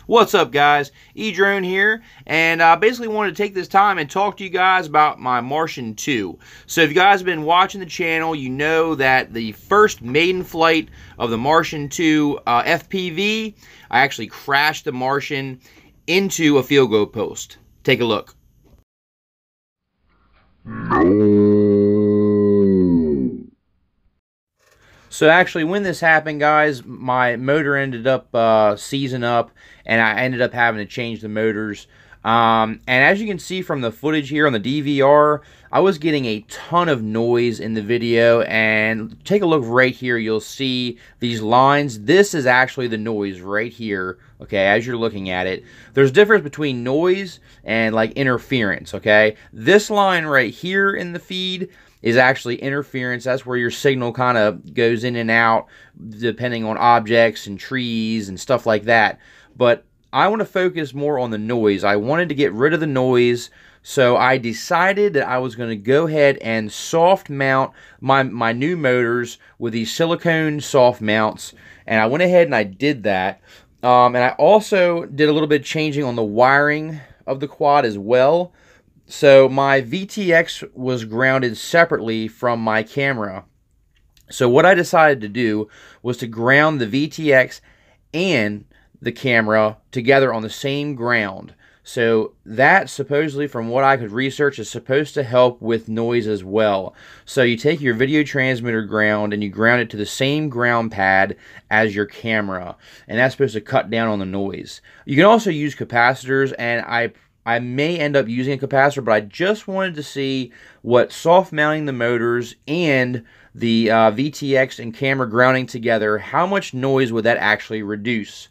What's up, guys? Edrone here, and I basically wanted to take this time and talk to you guys about my Martian II. So if you guys have been watching the channel, you know that the first maiden flight of the Martian II FPV, I actually crashed the Martian into a field goal post. Take a look. So actually, when this happened, guys, my motor ended up seizing up, and I ended up having to change the motors. And as you can see from the footage here on the DVR, I was getting a ton of noise in the video. And take a look right here. You'll see these lines. This is actually the noise right here, okay, as you're looking at it. There's a difference between noise and, like, interference, okay? This line right here in the feed is actually interference. That's where your signal kind of goes in and out depending on objects and trees and stuff like that. But I want to focus more on the noise. I wanted to get rid of the noise, so I decided that I was going to go ahead and soft mount my new motors with these silicone soft mounts, and I went ahead and I did that. And I also did a little bit of changing on the wiring of the quad as well. So my VTX was grounded separately from my camera. So what I decided to do was to ground the VTX and the camera together on the same ground. So that, supposedly, from what I could research, is supposed to help with noise as well. So you take your video transmitter ground and you ground it to the same ground pad as your camera, and that's supposed to cut down on the noise. You can also use capacitors, and I may end up using a capacitor, but I just wanted to see what soft mounting the motors and the VTX and camera grounding together, how much noise would that actually reduce.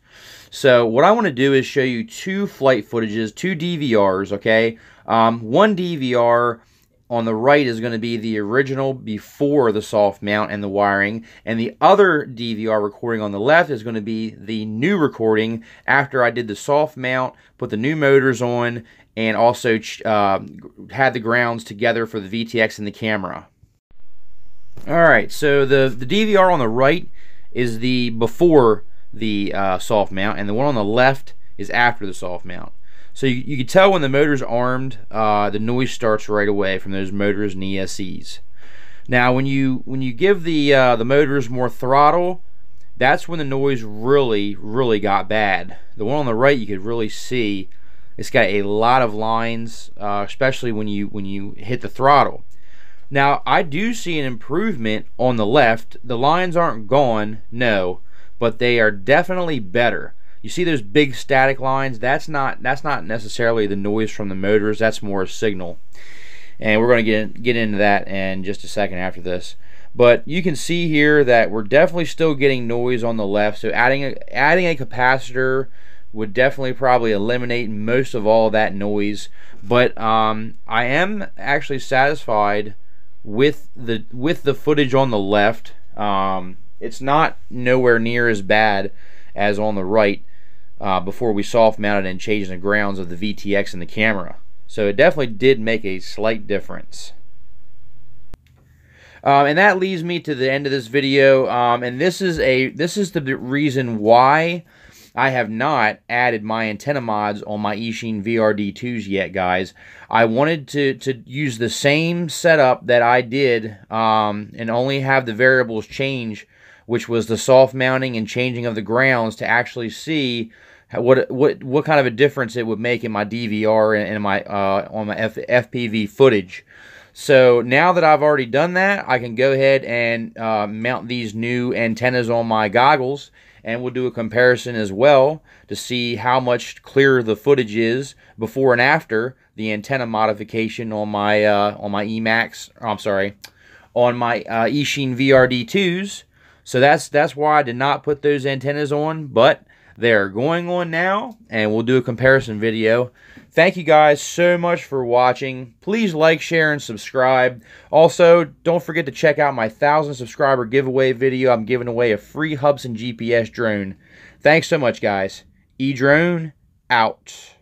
So what I want to do is show you two flight footages, two DVRs, okay? One DVR on the right is going to be the original before the soft mount and the wiring, and the other DVR recording on the left is going to be the new recording after I did the soft mount, put the new motors on, and also had the grounds together for the VTX and the camera. Alright, so the DVR on the right is the before the soft mount, and the one on the left is after the soft mount. So you can tell when the motor's armed, the noise starts right away from those motors and ESCs. Now, when you give the motors more throttle, that's when the noise really got bad. The one on the right, you could really see it's got a lot of lines, especially when you hit the throttle. Now, I do see an improvement on the left. The lines aren't gone, no, but they are definitely better. You see those big static lines? That's not necessarily the noise from the motors. That's more a signal. And we're going to get into that in just a second after this. But you can see here that we're definitely still getting noise on the left. So adding a capacitor would definitely probably eliminate most of all that noise. But I am actually satisfied with the footage on the left. It's not nowhere near as bad as on the right before we soft mounted and changed the grounds of the VTX and the camera. So it definitely did make a slight difference. And that leads me to the end of this video. And this is the reason why I have not added my antenna mods on my Eachine VRD2s yet, guys. I wanted to use the same setup that I did and only have the variables change, which was the soft mounting and changing of the grounds, to actually see what kind of a difference it would make in my DVR and my on my FPV footage. So now that I've already done that, I can go ahead and mount these new antennas on my goggles, and we'll do a comparison as well to see how much clearer the footage is before and after the antenna modification on my Emax. I'm sorry, on my Eachine VRD2s. So that's why I did not put those antennas on, but they're going on now, and we'll do a comparison video. Thank you guys so much for watching. Please like, share, and subscribe. Also, don't forget to check out my 1,000 subscriber giveaway video. I'm giving away a free Hubsan GPS drone. Thanks so much, guys. Edrone out.